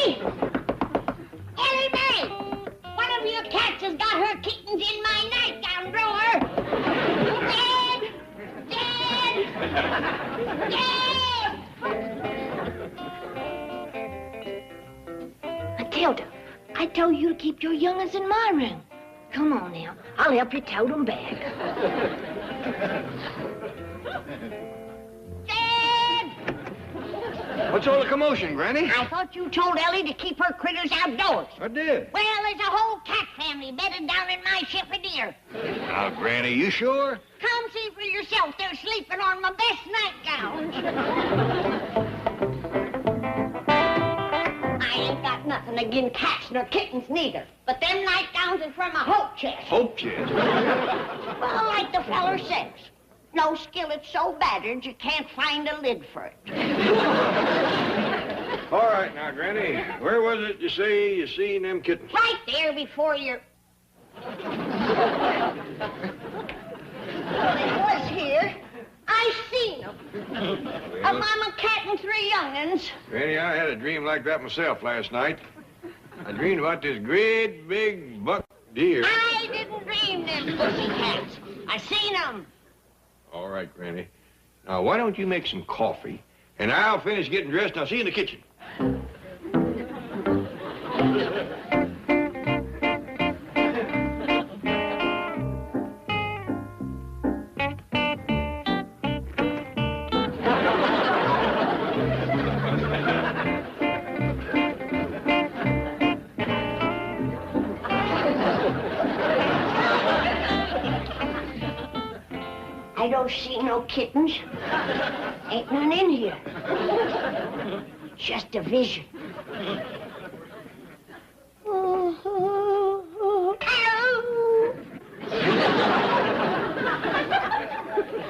Ellie! Ellie Mae! One of your cats has got her kittens in my nightgown drawer. Dad! Dad! Dad! Matilda, I told you to keep your young'uns in my room. Come on now, I'll help you tote them back. Dad! What's all the commotion, Granny? I thought you told Ellie to keep her critters outdoors. I did. Well, there's a whole cat family bedded down in my chiffonier. Now, Granny, you sure? Come see for yourself. They're sleeping on my best nightgowns. I ain't got nothing against cats nor kittens neither. But them nightgowns is from a hope chest. Hope chest? Well, like the feller says, no skillet's so battered you can't find a lid for it. All right, now, Granny, where was it you say you seen them kittens? Right there before your... They was here. I seen them. A mama cat and 3 young'uns. Granny, I had a dream like that myself last night. I dreamed about this great big buck deer. I didn't dream them pussy cats. I seen them. All right, Granny. Now, why don't you make some coffee, and I'll finish getting dressed, and I'll see you in the kitchen. I don't see no kittens. Ain't none in here. Just a vision.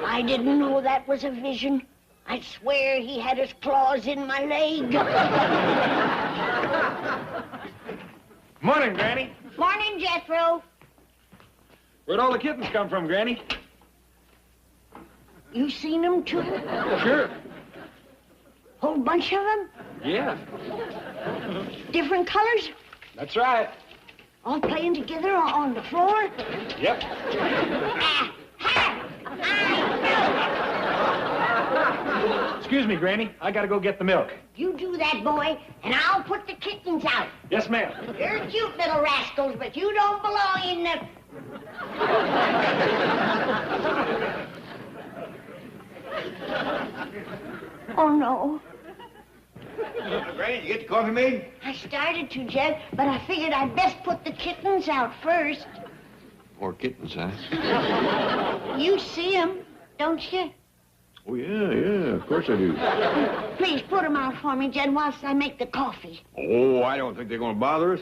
I didn't know that was a vision. I swear he had his claws in my leg. Morning, Granny. Morning, Jethro. Where'd all the kittens come from, Granny? You seen them too? Sure. Whole bunch of them? Yeah. Different colors? That's right. All playing together on the floor? Yep. Excuse me, Granny. I gotta go get the milk. You do that, boy, and I'll put the kittens out. Yes, ma'am. You're cute little rascals, but you don't belong in the... Oh, no. Granny, did you get the coffee made? I started to, Jed, but I figured I'd best put the kittens out first. More kittens, huh? You see them, don't you? Oh, yeah, of course I do. Please put them out for me, Jed, whilst I make the coffee. Oh, I don't think they're going to bother us.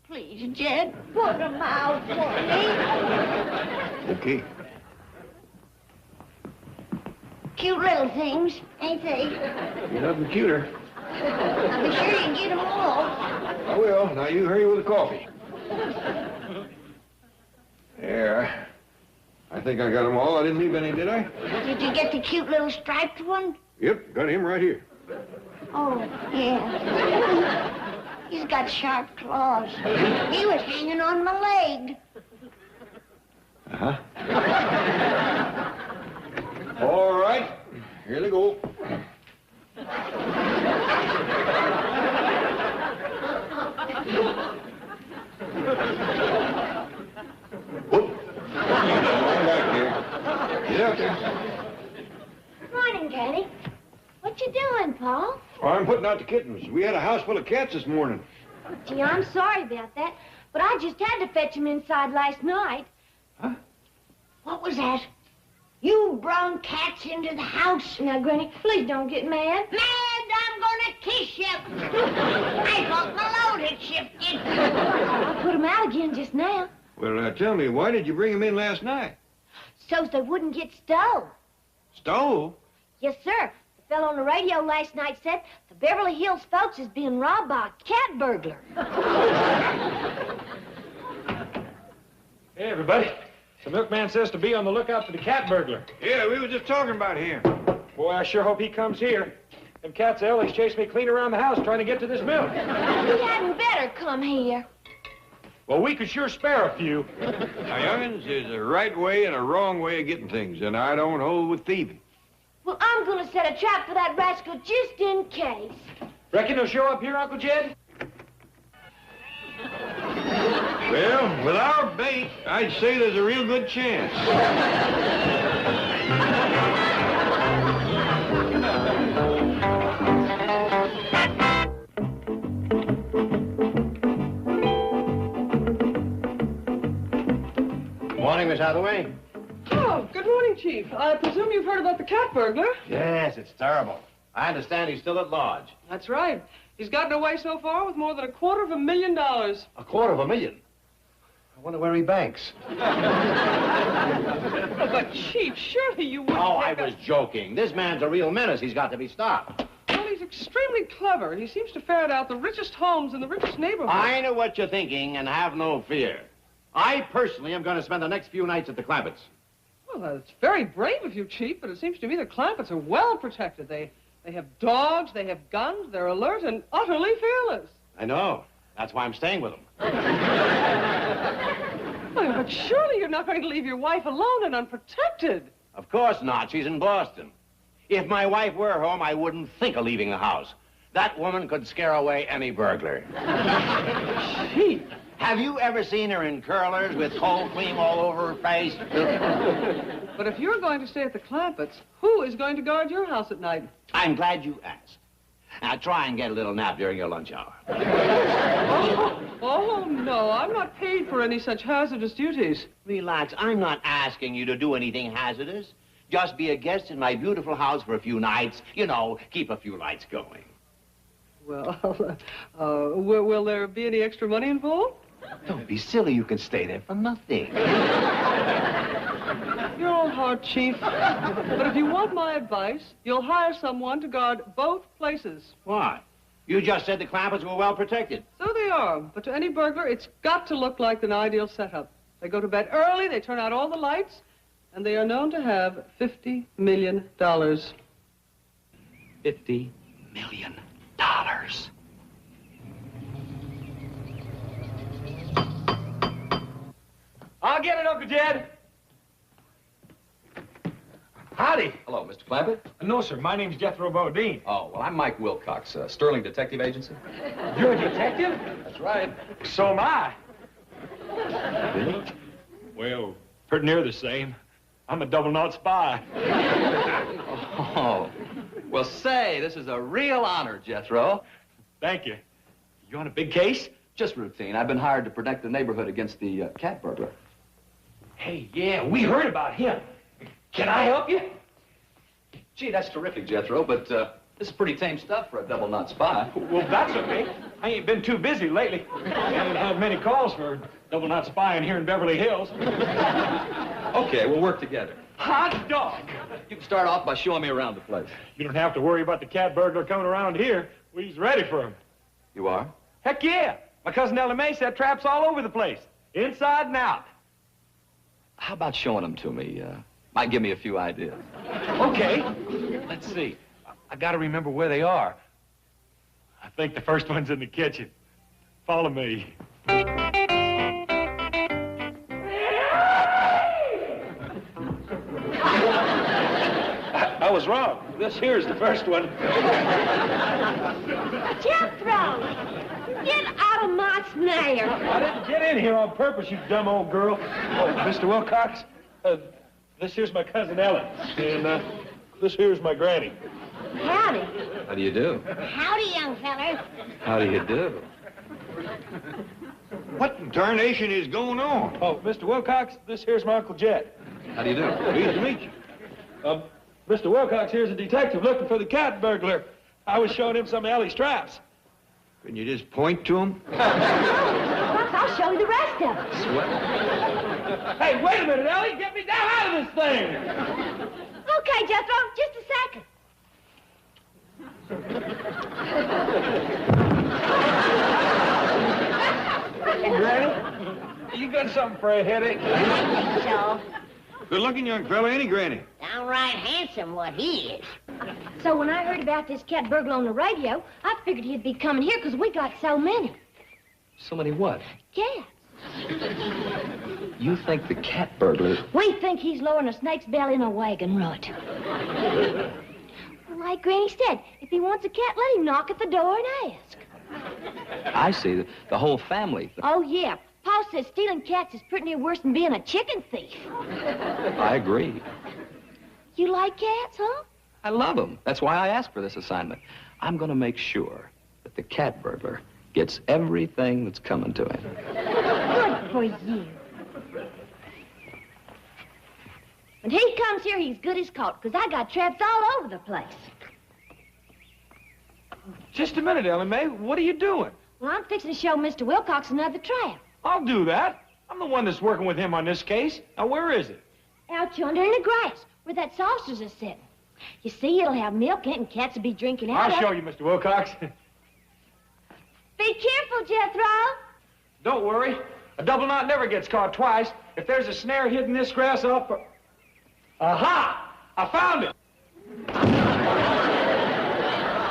Please, Jed, put them out for me. Okay. Cute little things, ain't they? You're nothing cuter. I'll be sure you get them all. I will. Now, you hurry with the coffee. There. I think I got them all. I didn't leave any, did I? Did you get the cute little striped one? Yep, got him right here. Oh, yeah. He's got sharp claws. He was hanging on my leg. Uh-huh. All right. Here they go. Whoop. Get out there. Morning, Granny. What you doing, Paul? Oh, I'm putting out the kittens. We had a house full of cats this morning. Gee, I'm sorry about that, but I just had to fetch them inside last night. Huh? What was that? You brung cats into the house. Now, Granny, please don't get mad. Mad, I'm gonna kiss you. I thought my load had shifted. I put them out again just now. Well, tell me, why did you bring them in last night? So's they wouldn't get stole. Stole? Yes, sir. The fellow on the radio last night said the Beverly Hills folks is being robbed by a cat burglar. Hey, everybody. The milkman says to be on the lookout for the cat burglar. Yeah, we were just talking about him. Boy, I sure hope he comes here. Them cats always chase me clean around the house trying to get to this milk. We hadn't better come here. Well, we could sure spare a few. Now, young'uns, there's a right way and a wrong way of getting things, and I don't hold with thieving. Well, I'm gonna set a trap for that rascal just in case. Reckon he'll show up here, Uncle Jed? Well, with our bait, I'd say there's a real good chance. Morning, Miss Hathaway. Oh, good morning, Chief. I presume you've heard about the cat burglar? Yes, it's terrible. I understand he's still at large. That's right. He's gotten away so far with more than $250,000. $250,000? I wonder where he banks. But, Chief, surely you wouldn't... Oh, I was joking. This man's a real menace. He's got to be stopped. Well, he's extremely clever. He seems to ferret out the richest homes in the richest neighborhoods. I know what you're thinking, and have no fear. I personally am going to spend the next few nights at the Clampetts. Well, that's very brave of you, Chief, but it seems to me the Clampetts are well protected. They have dogs, they have guns, they're alert and utterly fearless. I know. That's why I'm staying with them. Well, but surely you're not going to leave your wife alone and unprotected. Of course not. She's in Boston. If my wife were home, I wouldn't think of leaving the house. That woman could scare away any burglar. Chief. Have you ever seen her in curlers with cold cream all over her face? But if you're going to stay at the Clampetts, who is going to guard your house at night? I'm glad you asked. Now, try and get a little nap during your lunch hour. Oh, no, I'm not paid for any such hazardous duties. Relax. I'm not asking you to do anything hazardous. Just be a guest in my beautiful house for a few nights. You know, keep a few lights going. Well, will there be any extra money involved? Don't be silly. You can stay there for nothing. You're all hard, Chief. But if you want my advice, you'll hire someone to guard both places. Why? You just said the Clampetts were well protected. So they are. But to any burglar, it's got to look like an ideal setup. They go to bed early, they turn out all the lights, and they are known to have $50 million. $50 million. I'll get it, Uncle Jed. Howdy. Hello, Mr. Clampett. No, sir. My name's Jethro Bodine. Oh, well, I'm Mike Wilcox, Sterling Detective Agency. You're a detective? That's right. So am I. Really? Well, pretty near the same. I'm a double-knot spy. Oh, well, say, this is a real honor, Jethro. Thank you. You on a big case? Just routine. I've been hired to protect the neighborhood against the cat burglar. Hey, yeah, we heard about him. Can I help you? Gee, that's terrific, Jethro, but this is pretty tame stuff for a double-knot spy. Well, that's okay. I ain't been too busy lately. I haven't had many calls for double-knot spying here in Beverly Hills. Okay, we'll work together. Hot dog! You can start off by showing me around the place. You don't have to worry about the cat burglar coming around here. We's ready for him. You are? Heck yeah! My cousin Ella May set traps all over the place, inside and out. How about showing them to me? Might give me a few ideas. Okay. Let's see. I gotta remember where they are. I think the first one's in the kitchen. Follow me. I was wrong. This here's the first one. Jethro, get out of my snare. I didn't get in here on purpose, you dumb old girl. Mr. Wilcox, this here's my cousin Ellen, and this here's my granny. Howdy. How do you do? Howdy, young feller. How do you do? What in tarnation is going on? Oh, Mr. Wilcox, this here's my Uncle Jed. How do you do? Pleased to meet you. Mr. Wilcox here's a detective looking for the cat burglar. I was showing him some of Ellie's traps. Can you just point to him? I'll show you the rest of it. Hey, wait a minute, Ellie! Get me down out of this thing! Okay, Jethro, just a second. Granny, you got something for a headache? So, Good-looking young fella, ain't he, Granny? Downright handsome, what he is. So when I heard about this cat burglar on the radio, I figured he'd be coming here because we got so many. So many what? Cats. You think the cat burglar... We think he's lowering a snake's belly in a wagon rut. Like Granny said, if he wants a cat, let him knock at the door and ask. I see. The whole family. Oh, yeah. Pa says stealing cats is pretty near worse than being a chicken thief. I agree. You like cats, huh? I love them. That's why I asked for this assignment. I'm going to make sure that the cat burglar gets everything that's coming to him. Good for you. When he comes here, he's good as caught, because I got traps all over the place. Just a minute, Ellie Mae. What are you doing? Well, I'm fixing to show Mr. Wilcox another trap. I'll do that. I'm the one that's working with him on this case. Now, where is it? Out yonder in the grass, where that saucer's is sitting. You see, it'll have milk in it, and cats will be drinking out I'll of show it. you, Mr. Wilcox. Be careful, Jethro. Don't worry. A double knot never gets caught twice. If there's a snare hidden in this grass, I'll... Aha! I found it!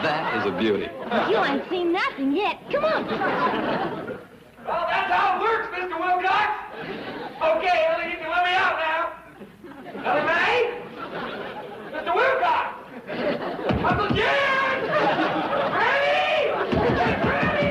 That is a beauty. You ain't seen nothing yet. Come on. Well, that's how it works, Mr. Wilcox. Okay, Ellie, you can let me out now. Ellie Mae? Mr. Wilcox! Uncle Jim! Ready? Ready?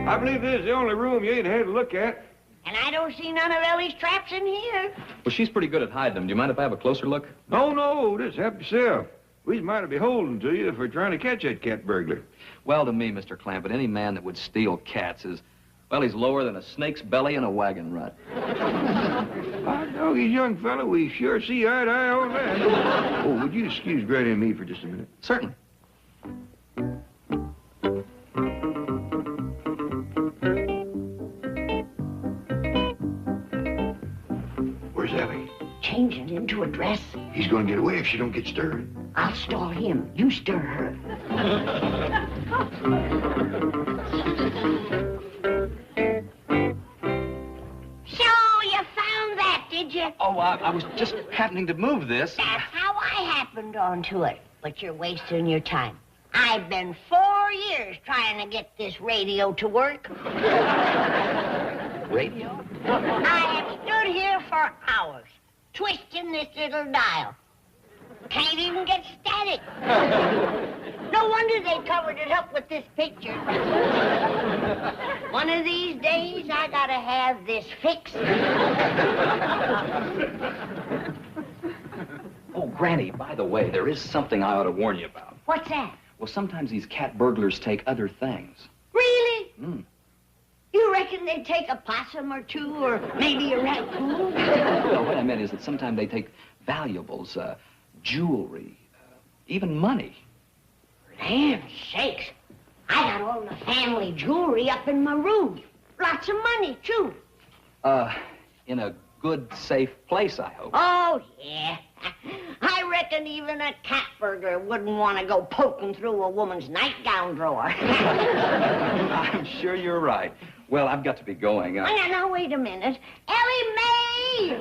I believe this is the only room you ain't had to look at. And I don't see none of Ellie's traps in here. Well, she's pretty good at hiding them. Do you mind if I have a closer look? No, just help yourself. We's mighty beholden to you for trying to catch that cat burglar. Well, to me, Mr. Clampett, any man that would steal cats is, well, he's lower than a snake's belly in a wagon rut. I know you young fella, we sure see eye to eye on that. Oh, would you excuse Granny and me for just a minute? Certainly. Where's Ellie? Changing into a dress. He's gonna get away if she don't get stirred. I'll stall him. You stir her. So you found that, did you? Oh, I was just happening to move this. That's how I happened onto it. But you're wasting your time. I've been 4 years trying to get this radio to work. Radio? I have stood here for hours, twisting this little dial. Can't even get static. No wonder they covered it up with this picture. One of these days, I gotta have this fixed. Oh, Granny, by the way, there is something I ought to warn you about. What's that? Well, sometimes these cat burglars take other things. Really? Mm. You reckon they'd take a possum or two, or maybe a raccoon? No, what I meant is that sometimes they take valuables, jewelry, even money. Land sakes. I got all the family jewelry up in my room. Lots of money, too. In a good, safe place, I hope. Oh, yeah. I reckon even a cat burglar wouldn't want to go poking through a woman's nightgown drawer. I'm sure you're right. Well, I've got to be going. Now, wait a minute. Ellie Mae!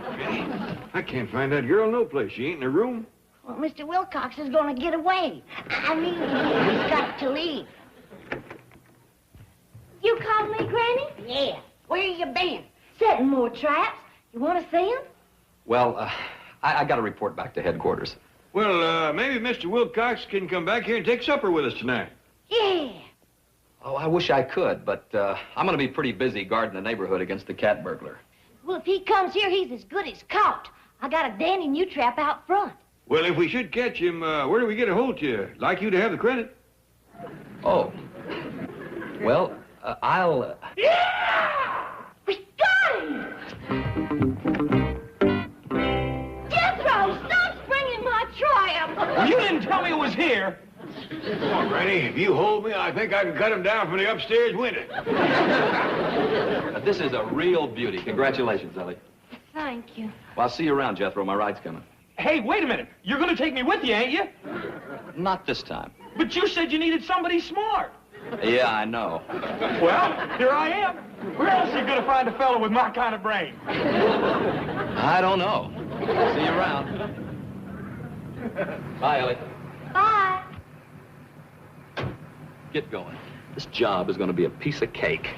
I can't find that girl no place. She ain't in her room. Well, Mr. Wilcox is going to get away. I mean, he's got to leave. You called me, Granny? Yeah. Where you been? Setting more traps. You want to see them? Well, I got to report back to headquarters. Well, maybe Mr. Wilcox can come back here and take supper with us tonight. Yeah. Oh, I wish I could, but I'm going to be pretty busy guarding the neighborhood against the cat burglar. Well, if he comes here, he's as good as caught. I got a dandy new trap out front. Well, if we should catch him, where do we get a hold to? Like you to have the credit? Oh. Well, I'll... Yeah! We got him! Jethro, stop springing my triumph! Well, you didn't tell me it was here. Come on, Granny. If you hold me, I think I can cut him down from the upstairs window. This is a real beauty. Congratulations, Ellie. Thank you. Well, I'll see you around, Jethro. My ride's coming. Hey, wait a minute. You're going to take me with you, ain't you? Not this time. But you said you needed somebody smart. Yeah, I know. Well, here I am. Where else are you going to find a fellow with my kind of brain? I don't know. See you around. Bye, Ellie. Bye. Get going. This job is going to be a piece of cake.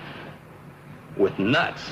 With nuts.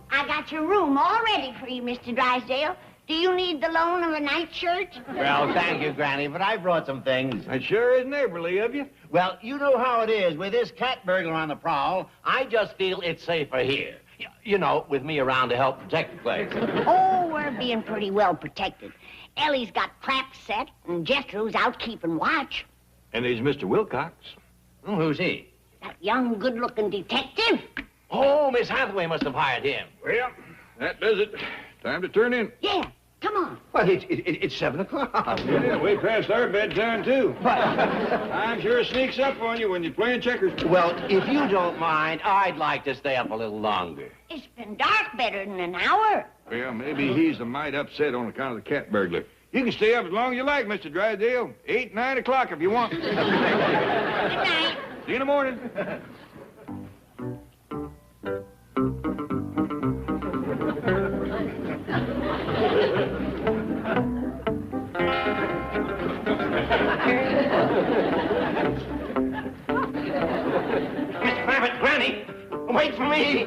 I got your room all ready for you, Mr. Drysdale. Do you need the loan of a nightshirt? Well, thank you, Granny, but I brought some things. That sure is neighborly of you. Well, you know how it is. With this cat burglar on the prowl, I just feel it's safer here. You know, with me around to help protect the place. Oh, we're being pretty well protected. Ellie's got traps set, and Jethro's out keeping watch. And there's Mr. Wilcox. Oh, who's he? That young, good-looking detective. Oh, Miss Hathaway must have hired him. Well, that does it. Time to turn in. Yeah, come on. Well, it's 7 o'clock. Yeah, way past our bedtime, too. Time sure sneaks up on you when you're playing checkers. Well, if you don't mind, I'd like to stay up a little longer. It's been dark better than an hour. Well, maybe he's a mite upset on account of the cat burglar. You can stay up as long as you like, Mr. Drysdale. 8, 9 o'clock if you want. Good night. See you in the morning. Mr. Clampett, Granny, wait for me.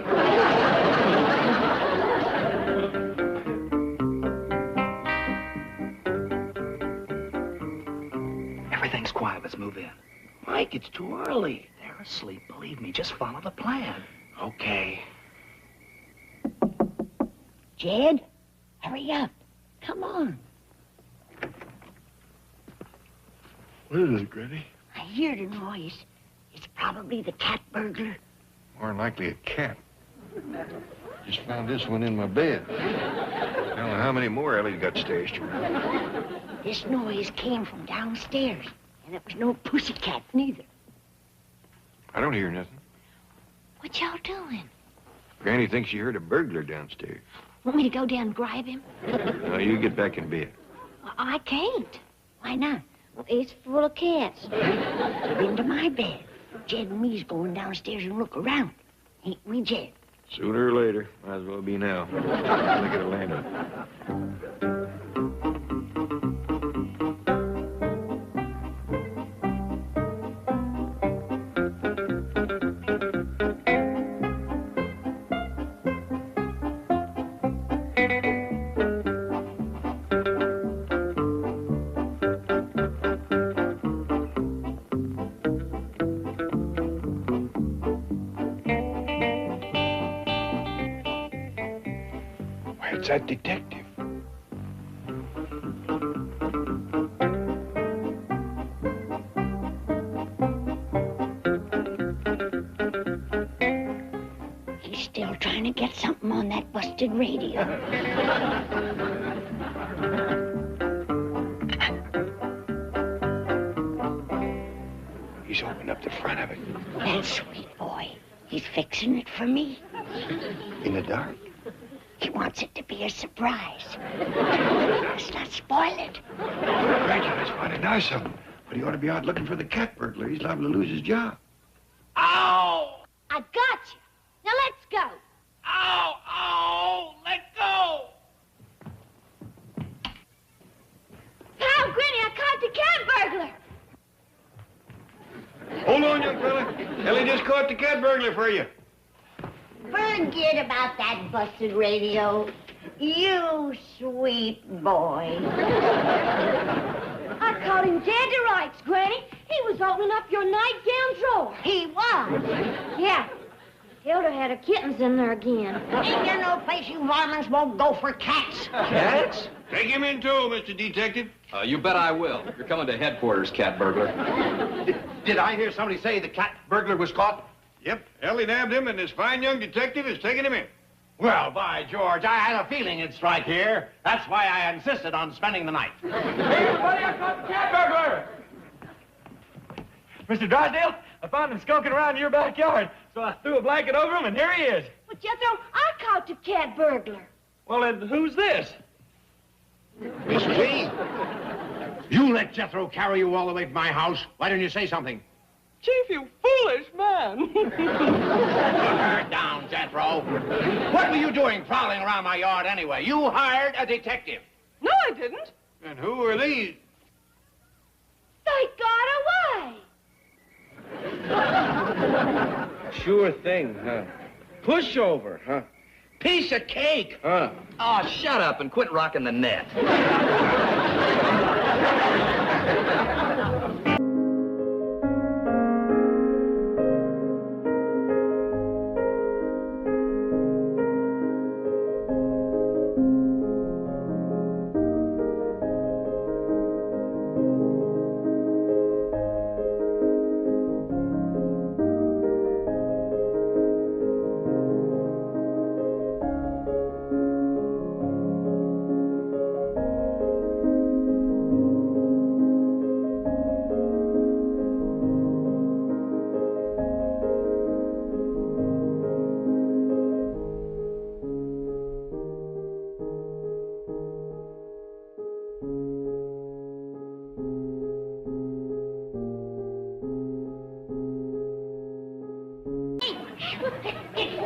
Everything's quiet. Let's move in. Mike, it's too early. They're asleep. Believe me. Just follow the plan. Okay. Jed, hurry up. Come on. What is it, Granny? I hear the noise. It's probably the cat burglar. More than likely a cat. Just found this one in my bed. I don't know how many more Ellie's got stashed around. This noise came from downstairs, and it was no pussycat neither. I don't hear nothing. What y'all doing? Granny thinks she heard a burglar downstairs. Want me to go down and grab him? No, you get back in bed. Well, I can't. Why not? Well, it's full of cats. Get into my bed. Jed and me's going downstairs and look around. Ain't we, Jed? Sooner or later. Might as well be now. Look at a lantern. It's that detective. He's still trying to get something on that busted radio. He's opened up the front of it. That sweet boy. He's fixing it for me. In the dark. He wants it to be a surprise. Let's not spoil it. Right, let's find a nice one. But he ought to be out looking for the cat burglar. He's liable to lose his job. Ow! I got you. Now let's go. Ow! Ow! Let go! Pow, Granny, I caught the cat burglar. Hold on, young fella. Ellie just caught the cat burglar for you. Forget about that busted radio. You sweet boy. I caught him dead to rights, Granny. He was opening up your nightgown drawer. He was. Yeah. Hilda had her kittens in there again. Ain't there no place you varmints won't go for cats? Cats? Take him in, too, Mr. Detective. You bet I will. You're coming to headquarters, cat burglar. Did I hear somebody say the cat burglar was caught? Yep, Ellie nabbed him, and this fine young detective is taking him in. Well, by George, I had a feeling it'd strike here. That's why I insisted on spending the night. Hey, everybody, I caught the cat burglar! Mr. Drysdale, I found him skulking around in your backyard, so I threw a blanket over him, and here he is. But Jethro, I caught the cat burglar. Well, then who's this? Miss G, you let Jethro carry you all the way to my house. Why didn't you say something? Chief, you foolish man. Put her down, Jethro. What were you doing prowling around my yard anyway? You hired a detective. No, I didn't. And who are these? They got away. Sure thing, huh? Pushover, huh? Piece of cake, huh? Oh, shut up and quit rocking the net.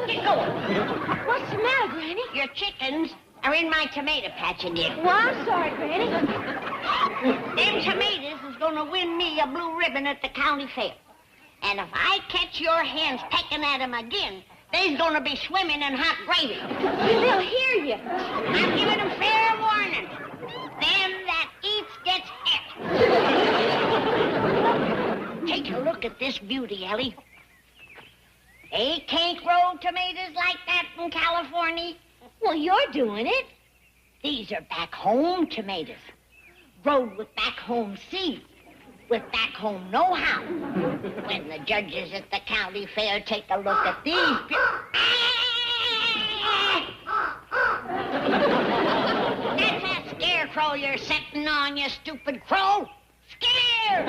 Get going. What's the matter, Granny? Your chickens are in my tomato patch again. Well, I'm sorry, Granny. Them tomatoes is gonna win me a blue ribbon at the county fair. And if I catch your hens pecking at them again, they's gonna be swimming in hot gravy. They'll hear you. I'm giving them fair warning. Them that eats gets et. Take a look at this beauty, Ellie. They can't grow tomatoes like that in California. Well, you're doing it. These are back home tomatoes. Growed with back home seed. With back home know-how. When the judges at the county fair take a look at these... That's that scarecrow you're sitting on, you stupid crow. Scared!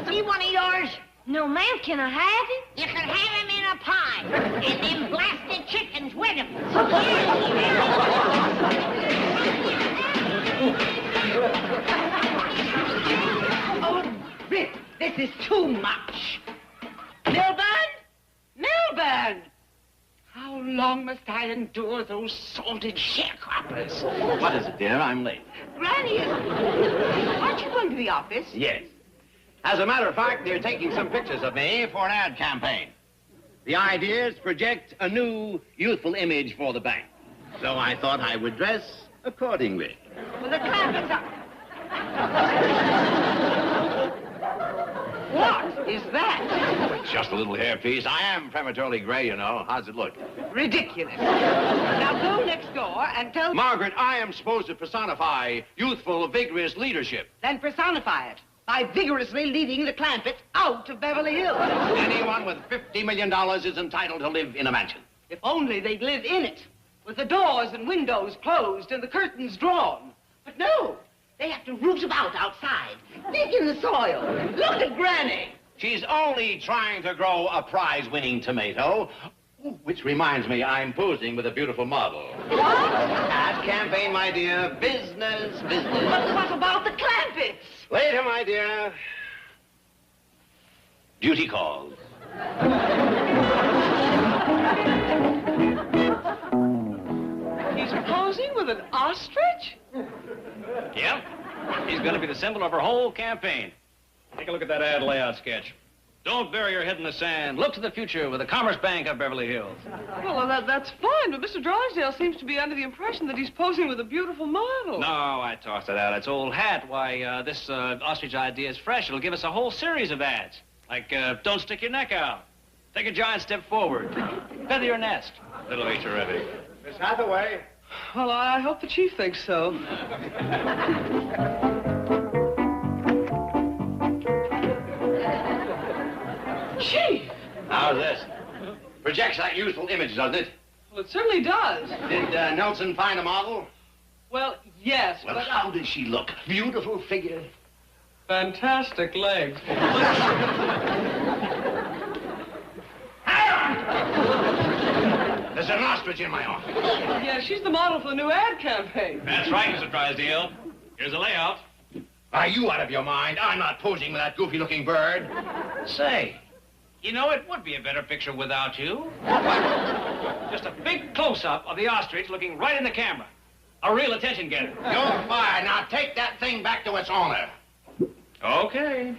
See one of yours? No, ma'am, can I have him? You can have him in a pie. And them blasted chickens with him. Oh, this is too much. Milburn? Milburn! How long must I endure those salted sharecroppers? What is it, dear? I'm late. Granny, aren't you going to the office? Yes. As a matter of fact, they're taking some pictures of me for an ad campaign. The idea is to project a new, youthful image for the bank. So I thought I would dress accordingly. Well, the Clampetts are... What is that? It's just a little hairpiece. I am prematurely gray, you know. How's it look? Ridiculous. Now go next door and tell... Margaret, I am supposed to personify youthful, vigorous leadership. Then personify it by vigorously leading the Clampetts out of Beverly Hills. Anyone with $50 million is entitled to live in a mansion. If only they'd live in it, with the doors and windows closed and the curtains drawn. But no, they have to root about outside, dig in the soil. Look at Granny. She's only trying to grow a prize-winning tomato. Which reminds me, I'm posing with a beautiful model. What? Ad campaign, my dear. Business, business. But what about the Clampetts? Later, my dear. Duty calls. He's posing with an ostrich? Yep. He's going to be the symbol of our whole campaign. Take a look at that ad layout sketch. Don't bury your head in the sand. Look to the future with the Commerce Bank of Beverly Hills. Well, that's fine, but Mr. Drysdale seems to be under the impression that he's posing with a beautiful model. No, I tossed it out. It's old hat. Why, this ostrich idea is fresh. It'll give us a whole series of ads. Like, don't stick your neck out. Take a giant step forward. Feather your nest. That'll be terrific. Miss Hathaway. Well, I hope the chief thinks so. Chief! How's this? Projects that youthful image, doesn't it? Well, it certainly does. Did Nelson find a model? Well, yes, Well, but... how does she look? Beautiful figure. Fantastic legs. There's an ostrich in my office. Yeah, she's the model for the new ad campaign. That's right, Mr. Drysdale. Here's a layout. Are you out of your mind? I'm not posing with that goofy-looking bird. Say, you know, it would be a better picture without you. Just a big close-up of the ostrich looking right in the camera. A real attention getter. You're fired. Now take that thing back to its owner. Okay.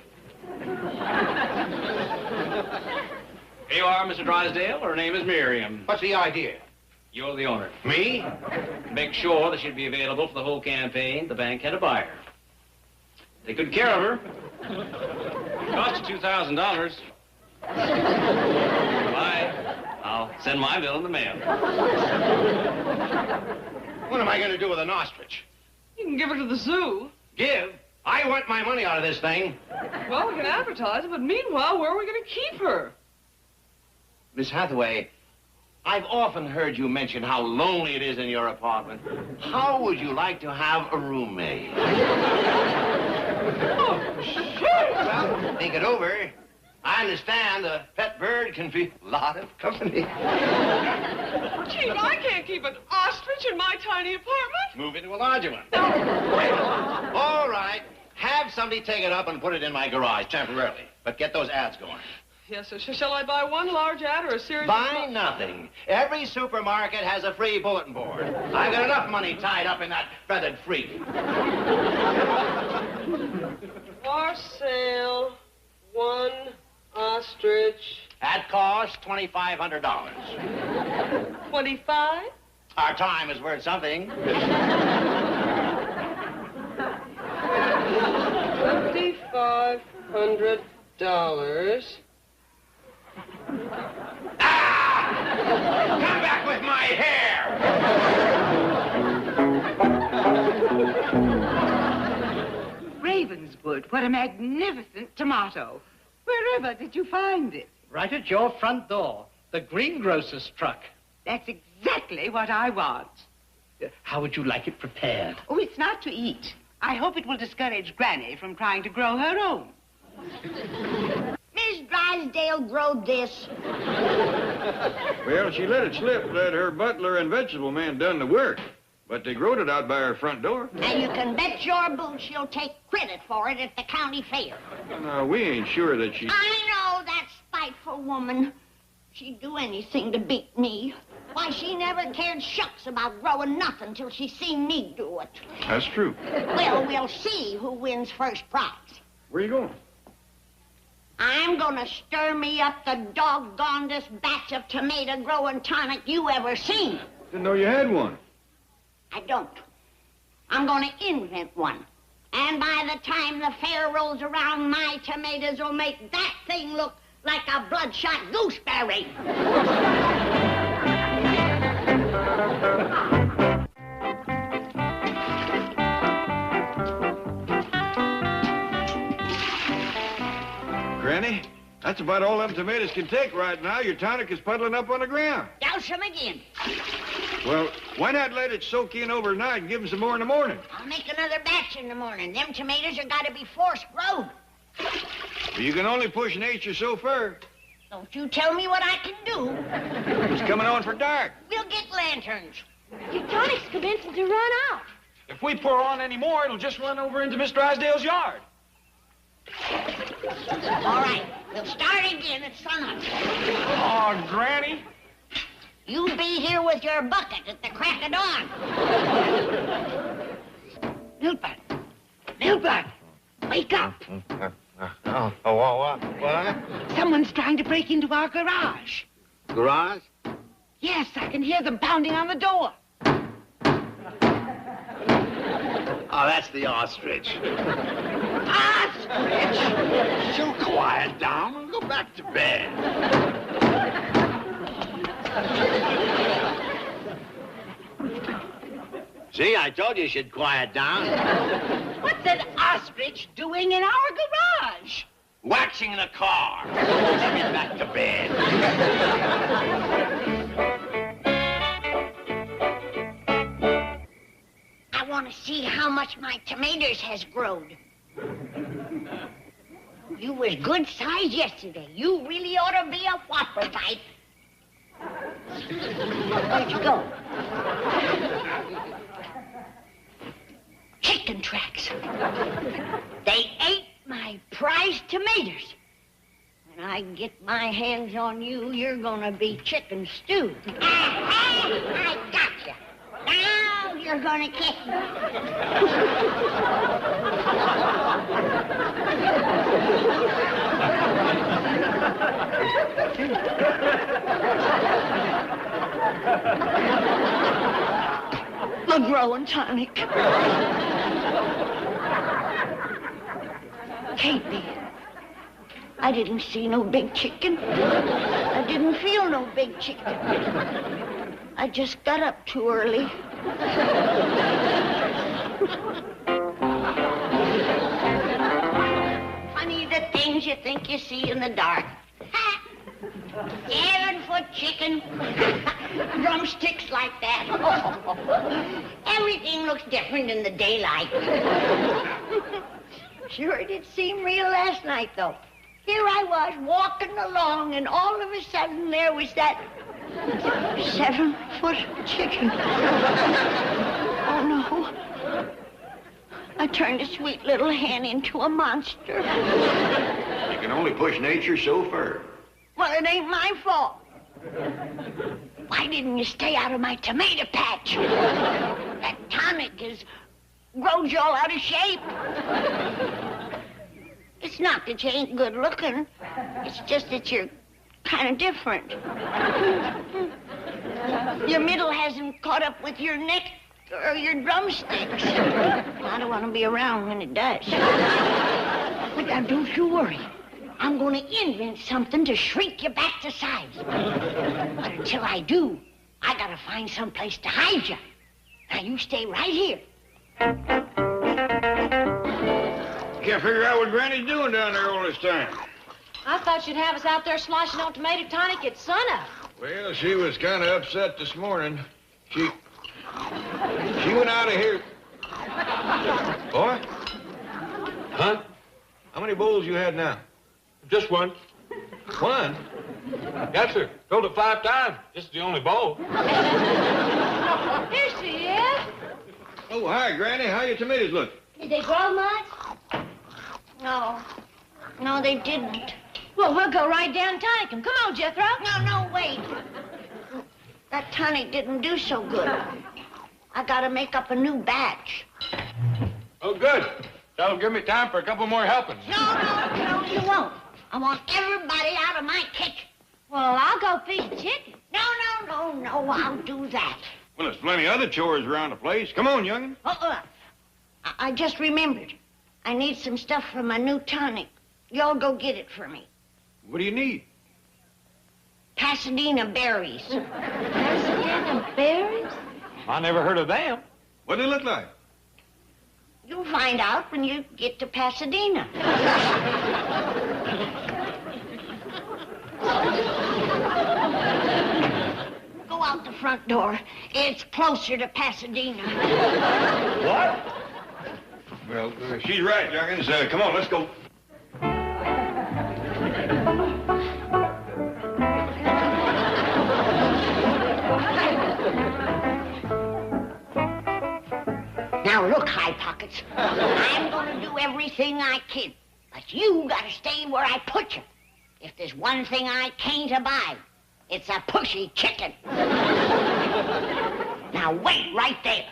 Here you are, Mr. Drysdale. Her name is Miriam. What's the idea? You're the owner. Me? Make sure that she'd be available for the whole campaign. The bank had a buyer. Take good care of her. Cost you $2,000. Bye. I'll send my bill in the mail. What am I going to do with an ostrich? You can give her to the zoo. Give? I want my money out of this thing. Well, we can advertise it, but meanwhile, where are we going to keep her? Miss Hathaway, I've often heard you mention how lonely it is in your apartment. How would you like to have a roommate? Oh, sure. Well, think it over. I understand a pet bird can be a lot of company. Gee, I can't keep an ostrich in my tiny apartment. Move into a larger one. All right. Have somebody take it up and put it in my garage temporarily. But get those ads going. Yes, sir. Shall I buy one large ad or a series Buy nothing. Every supermarket has a free bulletin board. I've got enough money tied up in that feathered freak. For sale, one ostrich. That costs $2,500. 25? Our time is worth something. $2,500. Ah! Come back with my hair! Ravenswood, what a magnificent tomato. Wherever did you find it? Right at your front door. The greengrocer's truck. That's exactly what I want. How would you like it prepared? Oh, it's not to eat. I hope it will discourage Granny from trying to grow her own. Miss Drysdale growed this. Well, she let it slip that her butler and vegetable man done the work. But they growed it out by her front door. And you can bet your boots she'll take credit for it at the county fair. Now, we ain't sure that she... I know that spiteful woman. She'd do anything to beat me. Why, she never cared shucks about growing nothing till she seen me do it. That's true. Well, we'll see who wins first prize. Where you going? I'm gonna stir me up the doggonedest batch of tomato-growing tonic you ever seen. Didn't know you had one. I don't. I'm gonna invent one. And by the time the fair rolls around, my tomatoes will make that thing look like a bloodshot gooseberry. Granny, that's about all them tomatoes can take right now. Your tonic is puddling up on the ground. Douse 'em again. Well, why not let it soak in overnight and give them some more in the morning? I'll make another batch in the morning. Them tomatoes have got to be forced growed. Well, you can only push nature so far. Don't you tell me what I can do. It's coming on for dark. We'll get lanterns. Your tonic's commencing to run out. If we pour on any more, it'll just run over into Miss Drysdale's yard. All right, we'll start again at sunup. Oh, Granny. You be here with your bucket at the crack of dawn. Milbert! Milbert! Wake up! What? Someone's trying to break into our garage. Garage? Yes, I can hear them pounding on the door. Oh, that's the ostrich. Ostrich! She'll quiet down and go back to bed. See, I told you she'd quiet down. What's an ostrich doing in our garage? Waxing the car. Get back to bed. I want to see how much my tomatoes has growed. You was good size yesterday. You really ought to be a whopper bite. Where'd you go? Chicken tracks. They ate my prize tomatoes. When I get my hands on you, you're gonna be chicken stew. I got you. Now you're gonna kiss me. The growing tonic. Katie, I didn't see no big chicken. I didn't feel no big chicken. I just got up too early. Funny the things you think you see in the dark. 7-foot chicken, drumsticks like that. Everything looks different in the daylight. Sure did seem real last night, though. Here I was walking along, and all of a sudden there was that 7-foot chicken. Oh, no. I turned a sweet little hen into a monster. You can only push nature so far. Well, it ain't my fault. Why didn't you stay out of my tomato patch? That tonic grows you all out of shape. It's not that you ain't good looking. It's just that you're kind of different. Your middle hasn't caught up with your neck or your drumsticks. I don't want to be around when it does. But now, don't you worry. I'm going to invent something to shrink you back to size. But until I do, I got to find some place to hide you. Now, you stay right here. Can't figure out what Granny's doing down there all this time. I thought you'd have us out there sloshing on tomato tonic at sunup. Well, she was kind of upset this morning. She went out of here. Boy? Huh? How many bowls you had now? Just one. One? Yes, sir. Filled it 5 times. This is the only bowl. Here she is. Oh, hi, Granny. How your tomatoes look? Did they grow much? No. No, they didn't. Well, we'll go right down and tonic them. Come on, Jethro. No, wait. That tonic didn't do so good. I got to make up a new batch. Oh, good. That'll give me time for a couple more helpings. No, you won't. I want everybody out of my kitchen. Well, I'll go feed the chicken. No, I'll do that. Well, there's plenty of other chores around the place. Come on, young'un. I just remembered. I need some stuff for my new tonic. Y'all go get it for me. What do you need? Pasadena berries. Pasadena berries? I never heard of them. What do they look like? You'll find out when you get to Pasadena. Go out the front door. It's closer to Pasadena. What? Well, she's right, young'uns. Come on, let's go. Now, look, High Pockets, I'm going to do everything I can, but you got to stay where I put you. If there's one thing I can't abide, it's a pushy chicken. Now, wait right there.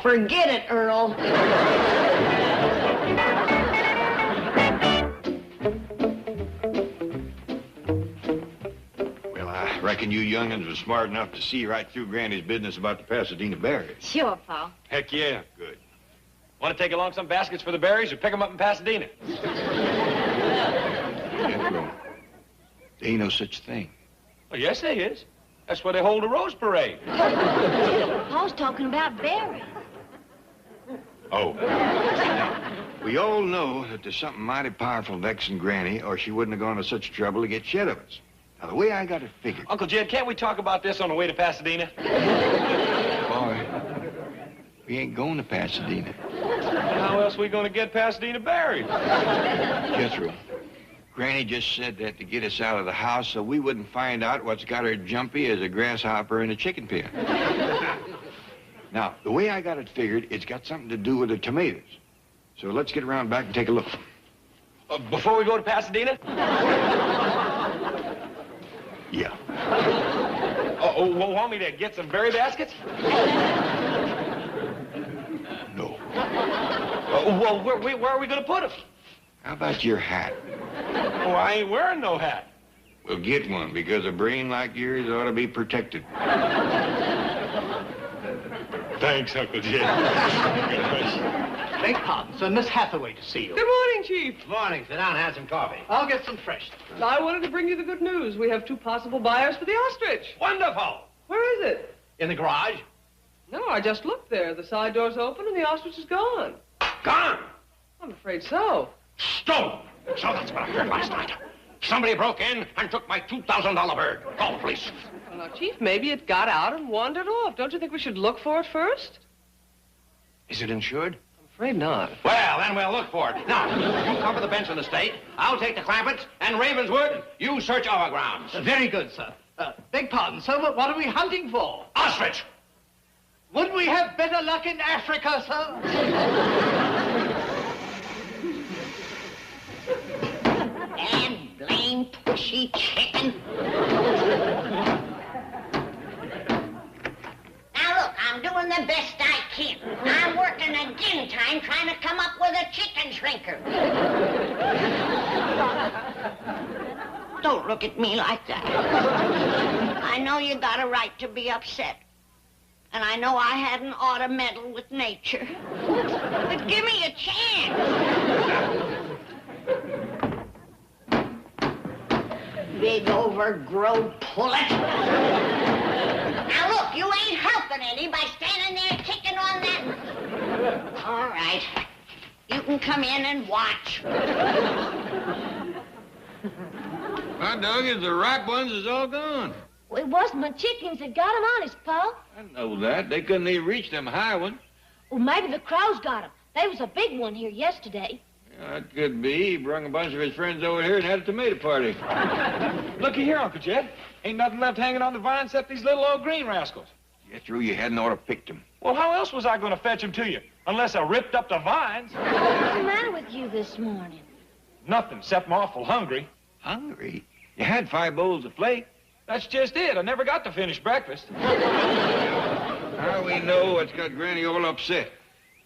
Forget it, Earl. I reckon you young'uns was smart enough to see right through Granny's business about the Pasadena berries. Sure, Pa. Heck yeah. Good. Want to take along some baskets for the berries or pick them up in Pasadena? Jethro, there ain't no such thing. Well, yes, there is. That's where they hold a rose parade. Pa's talking about berries. Oh. We all know that there's something mighty powerful vexing Granny, or she wouldn't have gone to such trouble to get shed of us. Now, the way I got it figured... Uncle Jed, can't we talk about this on the way to Pasadena? Boy, we ain't going to Pasadena. How else are we going to get Pasadena berries? Jethro, Granny just said that to get us out of the house so we wouldn't find out what's got her jumpy as a grasshopper in a chicken pen. Now, the way I got it figured, it's got something to do with the tomatoes. So let's get around back and take a look. Before we go to Pasadena? Yeah. Want me to get some berry baskets? No. Well, where are we going to put them? How about your hat? Oh, I ain't wearing no hat. Well, get one, because a brain like yours ought to be protected. Thanks, Uncle Jed. Beg pardon, sir. Miss Hathaway to see you. Good morning, Chief. Good morning. Sit down and have some coffee. I'll get some fresh. I wanted to bring you the good news. We have 2 possible buyers for the ostrich. Wonderful. Where is it? In the garage? No, I just looked there. The side door's open and the ostrich is gone. Gone. I'm afraid so. Stolen. So that's what I heard last night. Somebody broke in and took my $2,000 bird. Call the police. Well, now, Chief, maybe it got out and wandered off. Don't you think we should look for it first? Is it insured? I'm afraid not. Well, then we'll look for it. Now, you cover the bench in the state. I'll take the Clampetts, and Ravenswood, you search our grounds. Very good, sir. Beg pardon, sir. What are we hunting for? Ostrich. Wouldn't we have better luck in Africa, sir? Damn blame pushy chicken. Now look, I'm doing the best I can. I'm working again time trying to come up with a chicken shrinker. Don't look at me like that. I know you got a right to be upset. And I know I hadn't ought to meddle with nature. But give me a chance. Big overgrown pullet. Now look, you ain't helping any by standing there kicking on that. All right. You can come in and watch. Hot dog is the ripe ones is all gone. Well, it wasn't my chickens that got them, honest, Pa. I know that. They couldn't even reach them high ones. Well, maybe the crows got them. There was a big one here yesterday. Yeah, that could be. He brung a bunch of his friends over here and had a tomato party. Looky here, Uncle Jed. Ain't nothing left hanging on the vine except these little old green rascals. Get through, you hadn't ought to picked them. Well, how else was I going to fetch them to you? Unless I ripped up the vines. What's the matter with you this morning? Nothing, except I'm awful hungry. Hungry? You had 5 bowls of flake. That's just it. I never got to finish breakfast. How we know what's got Granny all upset?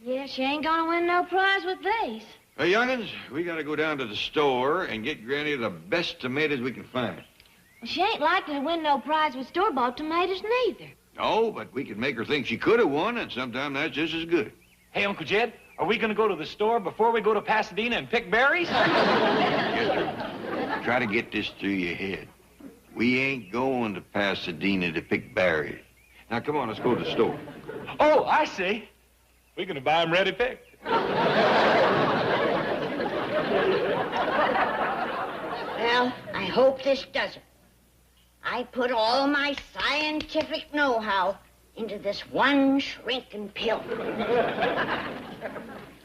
Yeah, she ain't gonna win no prize with these. Hey, young'uns, we gotta go down to the store and get Granny the best tomatoes we can find. Well, she ain't likely to win no prize with store-bought tomatoes neither. No, but we could make her think she could have won, and sometimes that's just as good. Hey, Uncle Jed, are we going to go to the store before we go to Pasadena and pick berries? Yes, sir. Try to get this through your head. We ain't going to Pasadena to pick berries. Now, come on, let's go to the store. Oh, I see. We're going to buy them ready picked. Well, I hope this does it. I put all my scientific know-how into this one shrinking pill.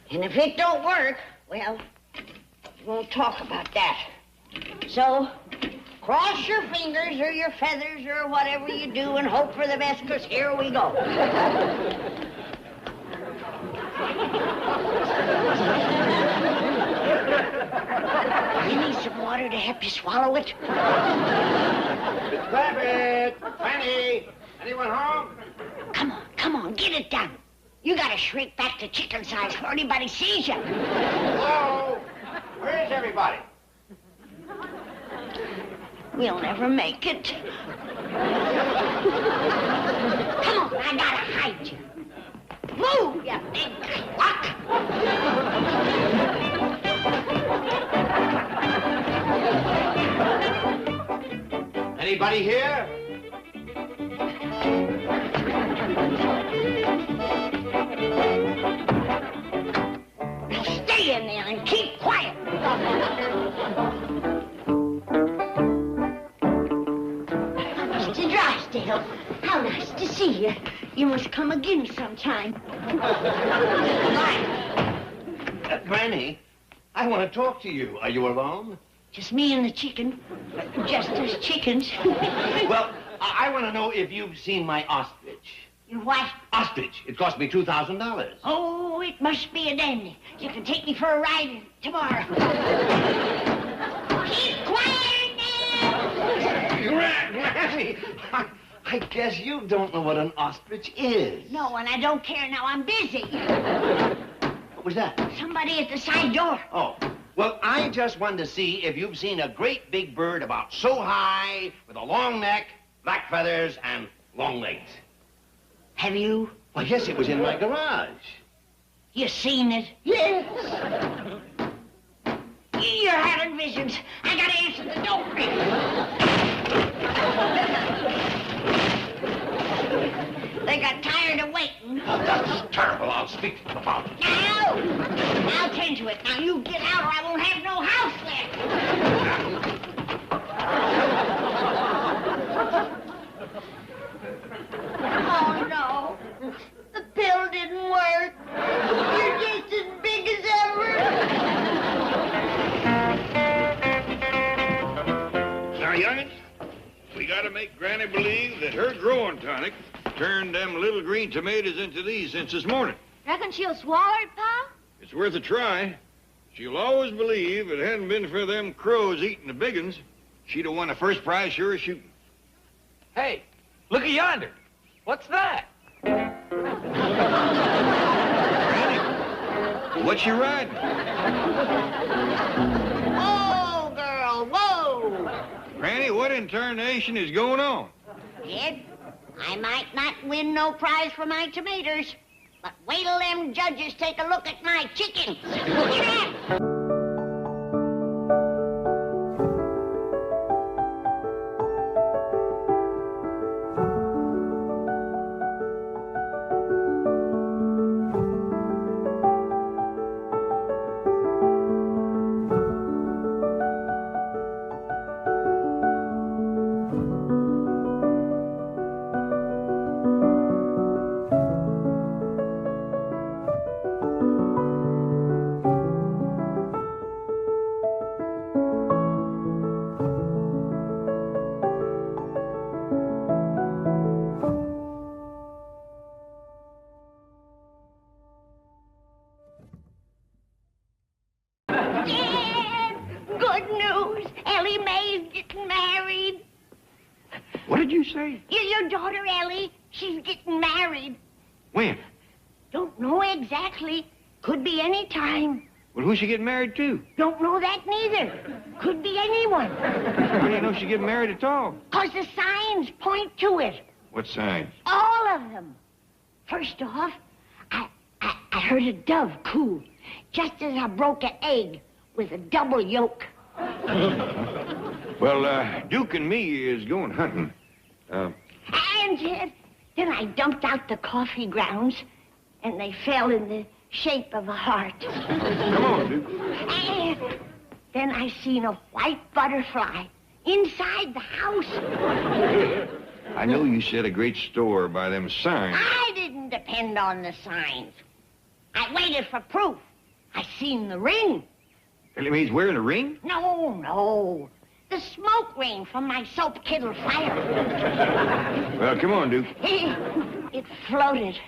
And if it don't work, well, we'll talk about that. So, cross your fingers or your feathers or whatever you do and hope for the best, because here we go. You need some water to help you swallow it? Clampett! Fanny! Anyone home? Come on, get it done. You gotta shrink back to chicken size before anybody sees you. Hello? Where's everybody? We'll never make it. Come on, I gotta hide you. Move, you big clock. Anybody here? Now stay in there and keep quiet. Mr. Drysdale, how nice to see you. You must come again sometime. Granny, I want to talk to you. Are you alone? Just me and the chicken. Just as chickens. Well, I want to know if you've seen my ostrich. You what? Ostrich. It cost me $2,000. Oh, it must be a dandy. You can take me for a ride tomorrow. Keep quiet now! Granny, I guess you don't know what an ostrich is. No, and I don't care now. I'm busy. What was that? Somebody at the side door. Oh. Well, I just wanted to see if you've seen a great big bird about so high, with a long neck, black feathers, and long legs. Have you? Well, yes, it was in my garage. You seen it? Yes. You're having visions. I gotta answer the door. They got tired of waiting. Oh, that's terrible. I'll speak to them about it. Now! I'll tend to it. Now you get out or I won't have no house left. Oh, no. The pill didn't work. You're just as big as ever. Now, youngins, we gotta make Granny believe that her growing tonic turned them little green tomatoes into these since this morning. Reckon she'll swallow it, Pa? It's worth a try. She'll always believe if it hadn't been for them crows eating the big uns, she'd have won the first prize sure as shooting. Hey, look at yonder. What's that? What's you riding? Whoa, girl, whoa. Granny, what in tarnation is going on? Kid, I might not win no prize for my tomatoes, but wait till them judges take a look at my chickens. Get up! What did you say? Your daughter, Ellie, she's getting married. When? Don't know exactly. Could be any time. Well, who's she getting married to? Don't know that neither. Could be anyone. How do you know she's getting married at all? 'Cause the signs point to it. What signs? All of them. First off, I heard a dove coo just as I broke an egg with a double yolk. Well, Duke and me is going hunting. And then I dumped out the coffee grounds, and they fell in the shape of a heart. Come on, Duke. And then I seen a white butterfly inside the house. I know you set a great store by them signs. I didn't depend on the signs. I waited for proof. I seen the ring. Well, it means wearing a ring? No. The smoke ring from my soap kettle fire. Well, come on, Duke. It floated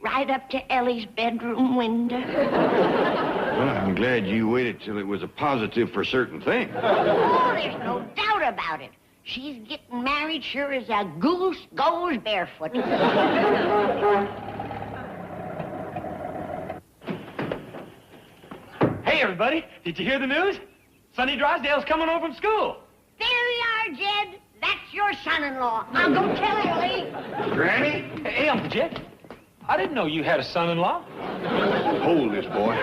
right up to Ellie's bedroom window. Well, I'm glad you waited till it was a positive for certain thing. Oh, there's no doubt about it. She's getting married sure as a goose goes barefoot. Hey, everybody. Did you hear the news? Sonny Drysdale's coming home from school. There you are, Jed. That's your son-in-law. I'll go tell Ellie. Granny? Hey, Uncle Jed. I didn't know you had a son-in-law. Hold this, boy.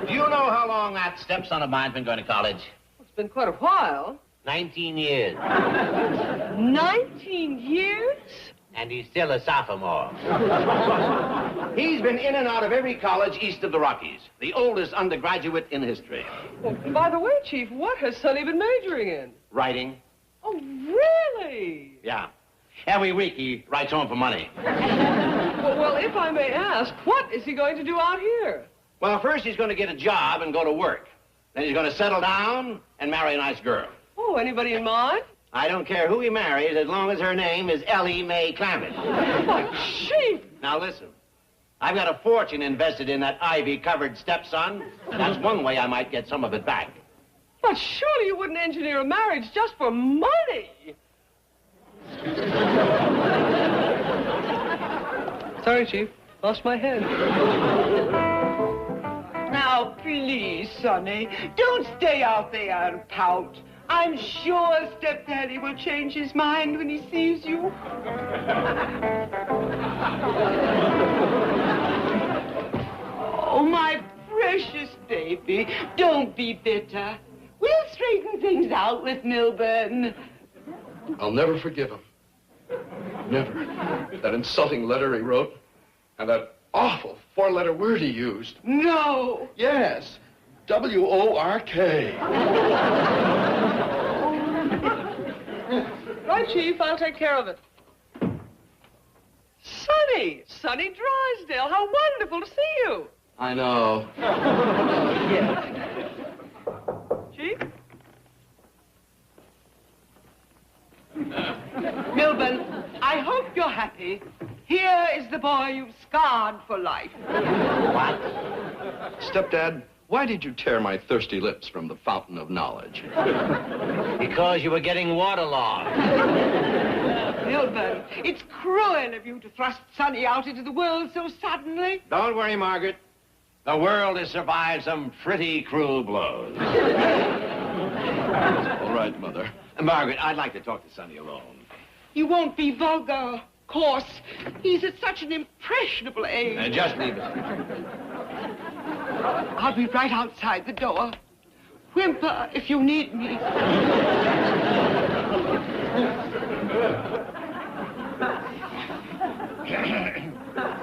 Do you know how long that stepson of mine's been going to college? It's been quite a while. 19 years. 19 years? And he's still a sophomore. He's been in and out of every college east of the Rockies. The oldest undergraduate in history. Well, by the way, Chief, what has Sonny been majoring in? Writing. Oh, really? Yeah. Every week he writes home for money. Well, if I may ask, what is he going to do out here? Well, first he's going to get a job and go to work. Then he's going to settle down and marry a nice girl. Oh, anybody in mind? I don't care who he marries as long as her name is Ellie Mae Clampetts. Oh, Chief! Now listen, I've got a fortune invested in that ivy-covered stepson. That's one way I might get some of it back. But surely you wouldn't engineer a marriage just for money. Sorry, Chief. Lost my head. Now, please, Sonny, don't stay out there and pout. I'm sure Stepdaddy will change his mind when he sees you. Oh, my precious baby, don't be bitter. We'll straighten things out with Milburn. I'll never forgive him. Never. That insulting letter he wrote, and that awful four-letter word he used. No. Yes. W-O-R-K. Right, Chief, I'll take care of it. Sonny! Sonny Drysdale, how wonderful to see you. I know. Chief? Milburn, I hope you're happy. Here is the boy you've scarred for life. What? Stepdad, why did you tear my thirsty lips from the fountain of knowledge? Because you were getting waterlogged. Milburn, it's cruel of you to thrust Sonny out into the world so suddenly. Don't worry, Margaret. The world has survived some pretty cruel blows. All right, Mother. Margaret, I'd like to talk to Sonny alone. You won't be vulgar, coarse. He's at such an impressionable age. Just leave it. I'll be right outside the door. Whimper if you need me.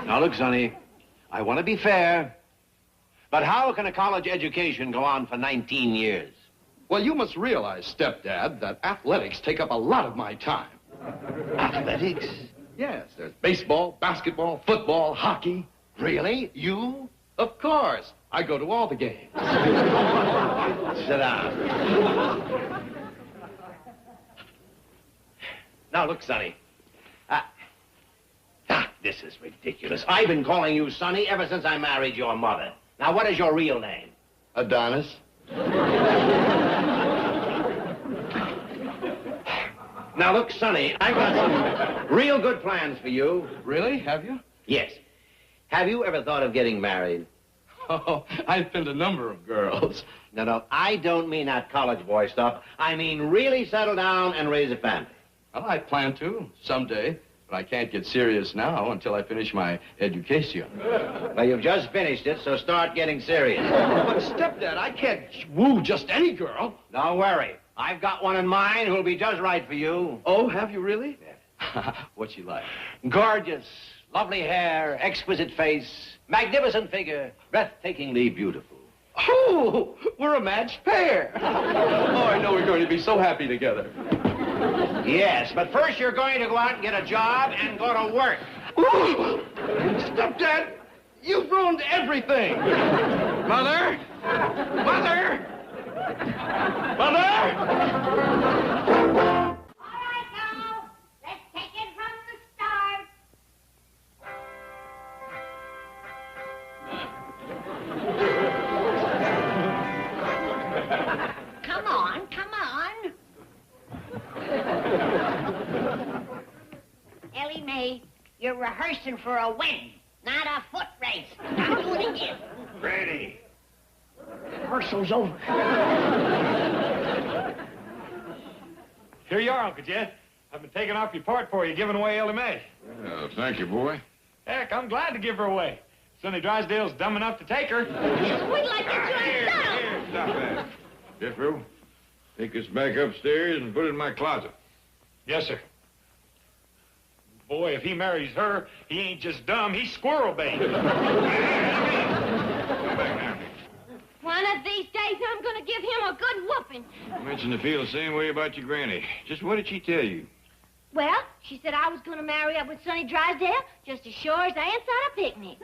Now, look, Sonny, I want to be fair, but how can a college education go on for 19 years? Well, you must realize, Stepdad, that athletics take up a lot of my time. Athletics? Yes, there's baseball, basketball, football, hockey. Really? You? Of course. I go to all the games. Sit down. Now, look, Sonny. This is ridiculous. I've been calling you Sonny ever since I married your mother. Now, what is your real name? Adonis. Now, look, Sonny, I've got some real good plans for you. Really? Have you? Yes. Have you ever thought of getting married? Oh, I've been a number of girls. No, I don't mean that college boy stuff. I mean really settle down and raise a family. Well, I plan to someday, but I can't get serious now until I finish my education. Well, you've just finished it, so start getting serious. But, Stepdad, I can't woo just any girl. Don't worry. I've got one in mind who'll be just right for you. Oh, have you really? Yeah. What's she like? Gorgeous, lovely hair, exquisite face, magnificent figure, breathtakingly beautiful. Oh, we're a matched pair. Oh, I know we're going to be so happy together. Yes, but first you're going to go out and get a job and go to work. Ooh, Stepdad, you've ruined everything. Mother? Mother? Mother? All right, now, let's take it from the start. Come on, come on. Ellie Mae, you're rehearsing for a wedding, not a foot race. Now do it again. Granny. Rehearsal's over. Here you are, Uncle Jed. I've been taking off your part for you, giving away Ellie Mae. Thank you, boy. Heck, I'm glad to give her away. Sonny Drysdale's dumb enough to take her. We'd like to Here, stop that. Jethro, take this back upstairs and put it in my closet. Yes, sir. Boy, if he marries her, he ain't just dumb, he's squirrel bait. Come back now. One of these days, I'm going to give him a good whooping. You mentioned to feel the same way about your granny. Just what did she tell you? Well, she said I was going to marry up with Sonny Drysdale just as sure as ants on a picnic.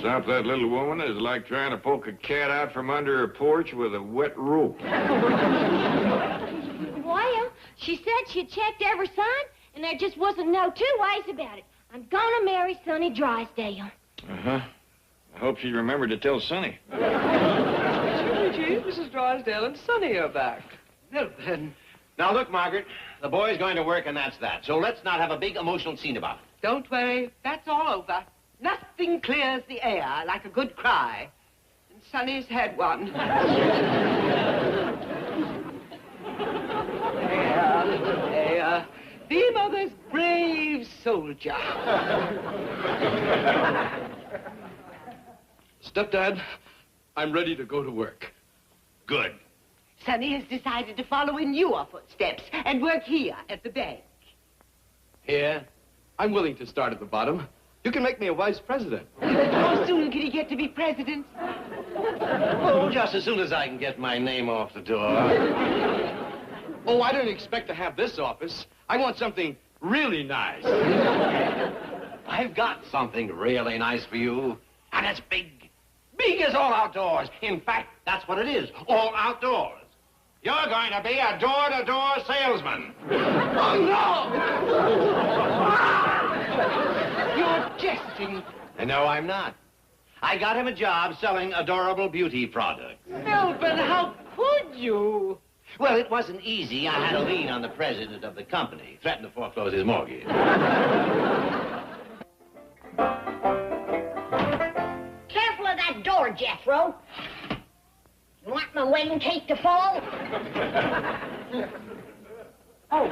Stop that little woman is like trying to poke a cat out from under her porch with a wet rope. Well, she said she'd checked every sign, and there just wasn't no two ways about it. I'm going to marry Sonny Drysdale. Uh-huh. I hope she remembered to tell Sonny. Gee, Mrs. Drysdale and Sonny are back. Well, then. Now, look, Margaret, the boy's going to work, and that's that. So let's not have a big emotional scene about it. Don't worry, that's all over. Nothing clears the air like a good cry. And Sonny's had one. There. Be mother's brave soldier. Stepdad, I'm ready to go to work. Good. Sonny has decided to follow in your footsteps and work here at the bank. Here? I'm willing to start at the bottom. You can make me a vice president. How soon can he get to be president? Oh, just as soon as I can get my name off the door. Oh, I don't expect to have this office. I want something really nice. I've got something really nice for you. And it's big. Big as all outdoors. In fact, that's what it is. All outdoors. You're going to be a door-to-door salesman. Oh, no! You're jesting. No, I'm not. I got him a job selling adorable beauty products. Melvin, how could you? Well, it wasn't easy. I had a lien on the president of the company. Threatened to foreclose his mortgage. Careful of that door, Jethro. You want my wedding cake to fall? Oh,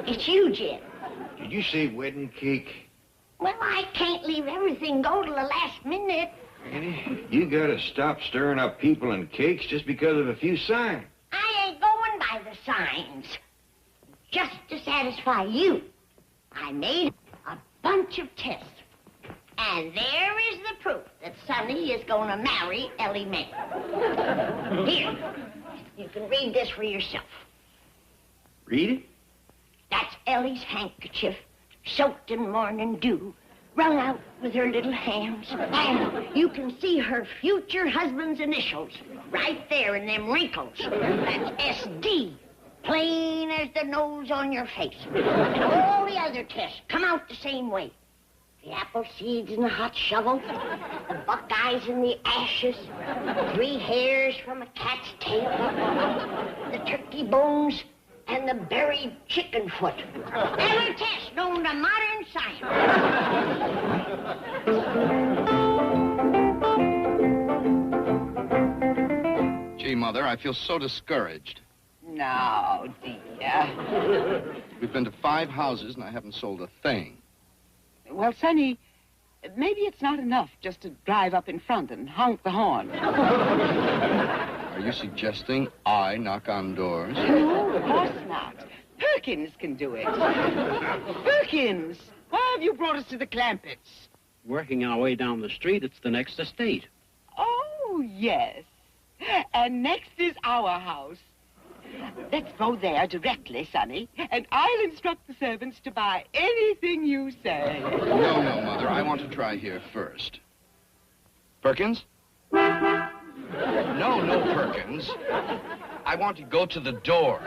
it's you, Jeff. Did you say wedding cake? Well, I can't leave everything go to the last minute. Annie, you gotta stop stirring up people and cakes just because of a few signs. I ain't going by the signs. Just to satisfy you, I made a bunch of tests. And there is the proof that Sonny is going to marry Ellie Mae. Here, you can read this for yourself. Read it? That's Ellie's handkerchief, soaked in morning dew, wrung out with her little hands. And you can see her future husband's initials right there in them wrinkles. That's SD, plain as the nose on your face. And all the other tests come out the same way. The apple seeds in the hot shovel, the buckeyes in the ashes, 3 hairs from a cat's tail, the turkey bones, and the buried chicken foot. Every test known to modern science. Gee, Mother, I feel so discouraged. No, dear. We've been to 5 houses, and I haven't sold a thing. Well, Sonny, maybe it's not enough just to drive up in front and honk the horn. Are you suggesting I knock on doors? No, of course not. Perkins can do it. Perkins, why have you brought us to the Clampetts? Working our way down the street, it's the next estate. Oh, yes. And next is our house. Let's go there directly, Sonny, and I'll instruct the servants to buy anything you say. No, Mother. I want to try here first. Perkins? No, Perkins. I want to go to the door.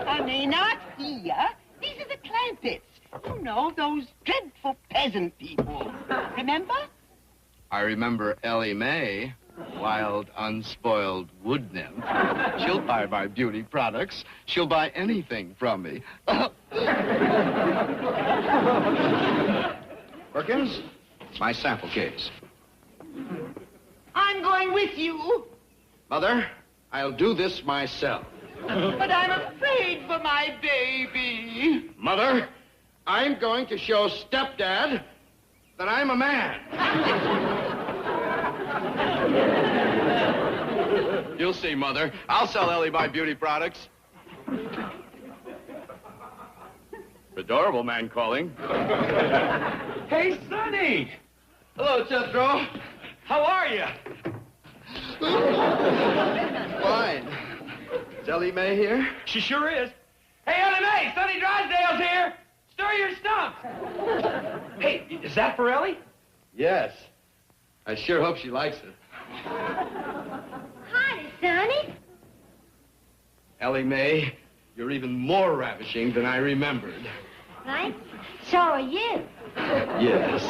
Sonny, not here. These are the Clampetts. You know, those dreadful peasant people. Remember? I remember Ellie Mae. Wild, unspoiled wood nymph. She'll buy my beauty products. She'll buy anything from me. Perkins, my sample case. I'm going with you. Mother, I'll do this myself. But I'm afraid for my baby. Mother, I'm going to show Stepdad that I'm a man. You'll see, Mother. I'll sell Ellie my beauty products. Adorable man calling. Hey, Sonny! Hello, Jethro. How are you? Fine. Is Ellie Mae here? She sure is. Hey, Ellie Mae, Sonny Drysdale's here. Stir your stumps. Hey, is that for Ellie? Yes. I sure hope she likes it. Hi, Sonny. Ellie Mae, you're even more ravishing than I remembered. Right? So are you. Yes.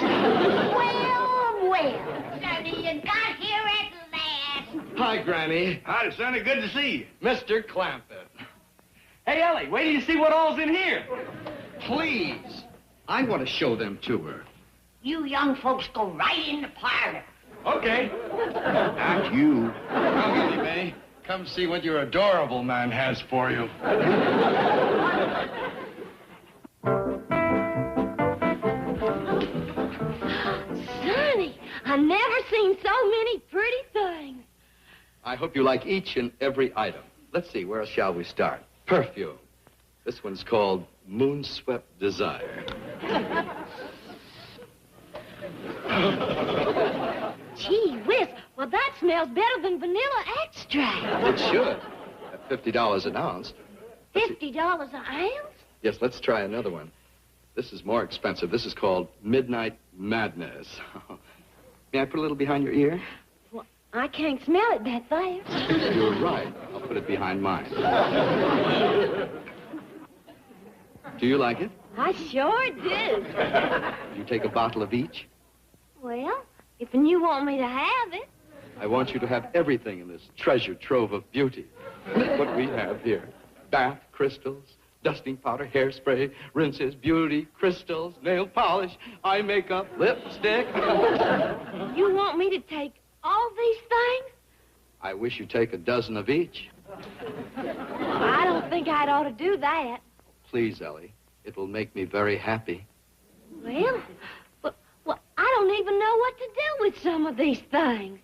Well, Sonny, you got here at last. Hi, Granny. Howdy, Sonny. Good to see you. Mr. Clampett. Hey, Ellie, wait till you see what all's in here. Please. I want to show them to her. You young folks go right in the parlor. Okay. Not you. Come, Ellie Mae. Come see what your adorable man has for you. Sonny, I've never seen so many pretty things. I hope you like each and every item. Let's see, where shall we start? Perfume. This one's called Moonswept Desire. Gee whiz, well, that smells better than vanilla extract. It should. At $50 an ounce. $50 an ounce? Yes, let's try another one. This is more expensive. This is called Midnight Madness. May I put a little behind your ear? Well, I can't smell it back there. You're right. I'll put it behind mine. Do you like it? I sure do. You take a bottle of each? Well, if you want me to have it. I want you to have everything in this treasure trove of beauty. Look what we have here. Bath crystals, dusting powder, hairspray, rinses, beauty, crystals, nail polish, eye makeup, lipstick. You want me to take all these things? I wish you'd take a dozen of each. I don't think I'd ought to do that. Please, Ellie. It will make me very happy. Well, I don't even know what to do with some of these things.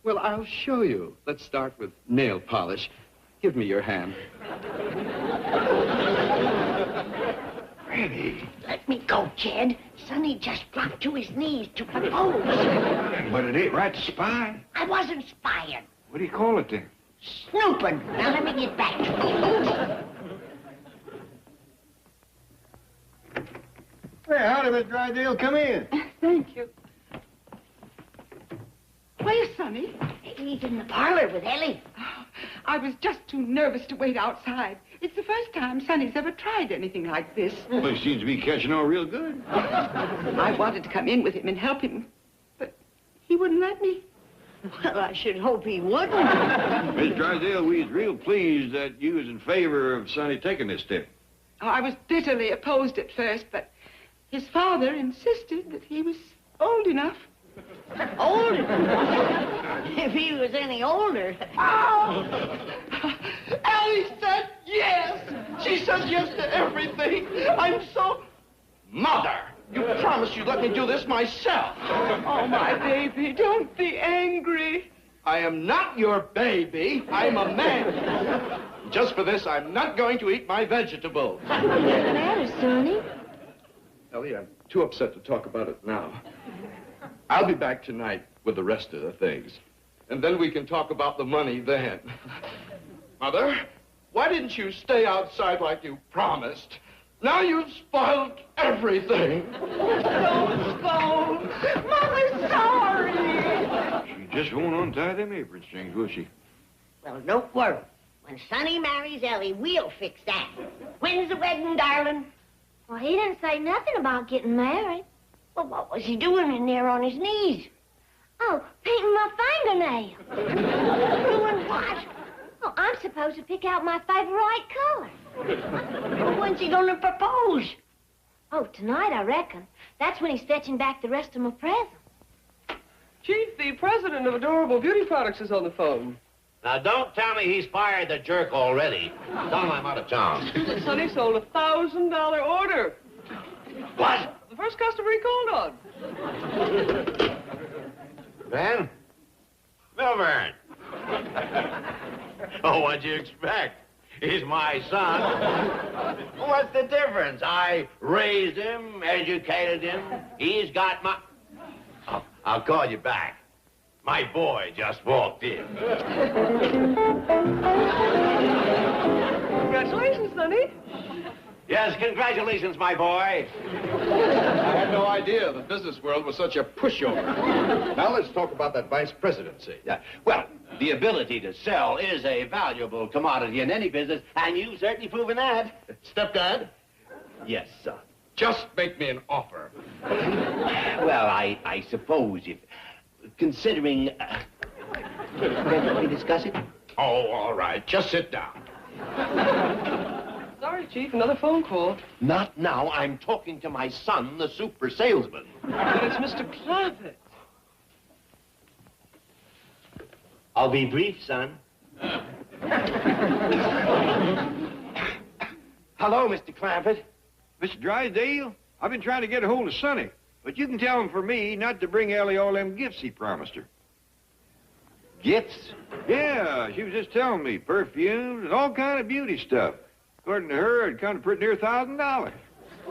Well, I'll show you. Let's start with nail polish. Give me your hand. Granny. Let me go, Jed. Sonny just dropped to his knees to propose. But it ain't right to spy. I wasn't spying. What do you call it then? Snooping. Now let me get back to it. Hey, howdy, Miss Drysdale. Come in. Thank you. Where's Sonny? He's in the parlor with Ellie. Oh, I was just too nervous to wait outside. It's the first time Sonny's ever tried anything like this. Well, he seems to be catching on real good. I wanted to come in with him and help him, but he wouldn't let me. Well, I should hope he wouldn't. Miss Drysdale, we was real pleased that you was in favor of Sonny taking this step. Oh, I was bitterly opposed at first, but his father insisted that he was old enough. Old? If he was any older. Oh! Ellie said yes. She says yes to everything. I'm so... Mother, you promised you'd let me do this myself. Oh, my baby, don't be angry. I am not your baby. I'm a man. Just for this, I'm not going to eat my vegetables. What's the matter, Sonny? Ellie, I'm too upset to talk about it now. I'll be back tonight with the rest of the things. And then we can talk about the money then. Mother, why didn't you stay outside like you promised? Now you've spoiled everything. Don't scold. Mother's sorry. She just won't untie them apron strings, will she? Well, don't worry. When Sonny marries Ellie, we'll fix that. When's the wedding, darling? Well, he didn't say nothing about getting married. Well, what was he doing in there on his knees? Oh, painting my fingernail. Doing what? Oh, I'm supposed to pick out my favorite color. Well, when's he gonna propose? Oh, tonight, I reckon. That's when he's fetching back the rest of my presents. Chief, the president of Adorable Beauty Products is on the phone. Now, don't tell me he's fired the jerk already. Tell him I'm out of town. Sonny sold a $1,000 order. What? The first customer he called on. Ben? Milburn. Oh, what'd you expect? He's my son. What's the difference? I raised him, educated him. He's got my... Oh, I'll call you back. My boy just walked in. Congratulations, Sonny. Yes, congratulations, my boy. I had no idea the business world was such a pushover. Now let's talk about that vice presidency. Well, the ability to sell is a valuable commodity in any business, and you've certainly proven that. Stepdad, Yes, son. just make me an offer. Well, I suppose if, considering... can we discuss it? Oh, all right. Just sit down. Sorry, Chief, another phone call. Not now. I'm talking to my son, the super salesman. And it's Mr. Clampett. I'll be brief, son. Hello, Mr. Clampett. Mr. Drysdale, I've been trying to get a hold of Sonny, but you can tell him for me not to bring Ellie all them gifts he promised her. Gifts? Yeah, she was just telling me, perfumes and all kind of beauty stuff. According to her, it'd come to pretty near $1,000.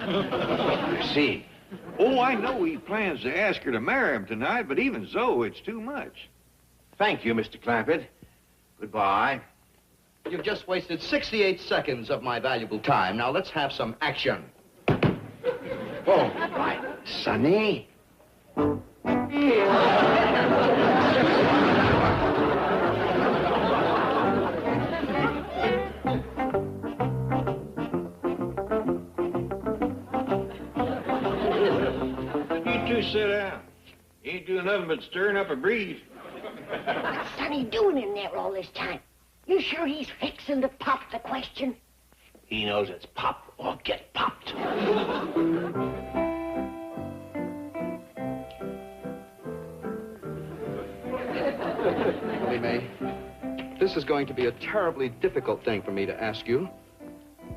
I see. Oh, I know he plans to ask her to marry him tonight, but even so, it's too much. Thank you, Mr. Clampett. Goodbye. You've just wasted 68 seconds of my valuable time. Now let's have some action. Oh, right. Sonny. You two sit down. You ain't doing nothing but stirring up a breeze. What's Sonny doing in there all this time? You sure he's fixing to pop the question? He knows it's pop or get popped. Ellie Mae, this is going to be a terribly difficult thing for me to ask you.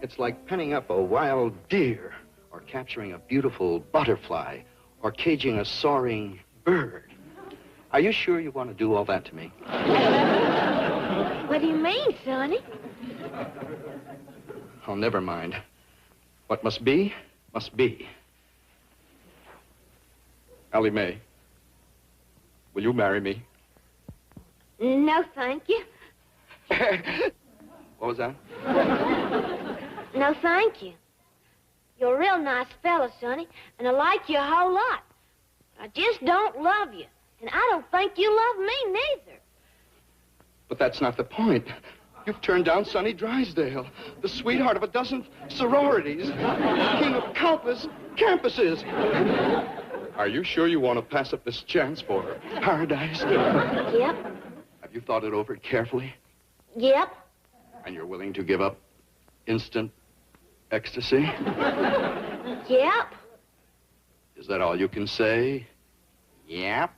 It's like penning up a wild deer, or capturing a beautiful butterfly, or caging a soaring bird. Are you sure you want to do all that to me? What do you mean, Sonny? Oh, never mind. What must be, must be. Ellie Mae, will you marry me? No, thank you. What was that? No, thank you. You're a real nice fella, Sonny, and I like you a whole lot. I just don't love you, and I don't think you love me neither. But that's not the point. You've turned down Sonny Drysdale, the sweetheart of a dozen sororities, king of countless campuses. Are you sure you want to pass up this chance for paradise? Yep. Have you thought it over carefully? Yep. And you're willing to give up instant ecstasy? Yep. Is that all you can say? Yep.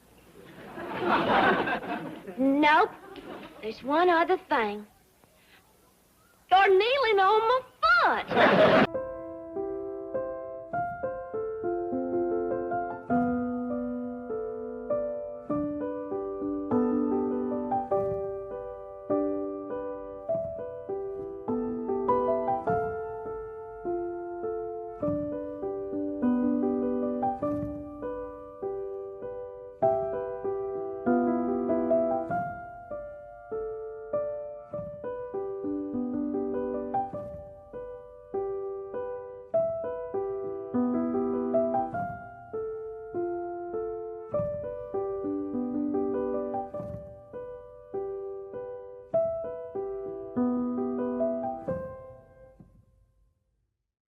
Nope. There's one other thing. You're kneeling on my foot.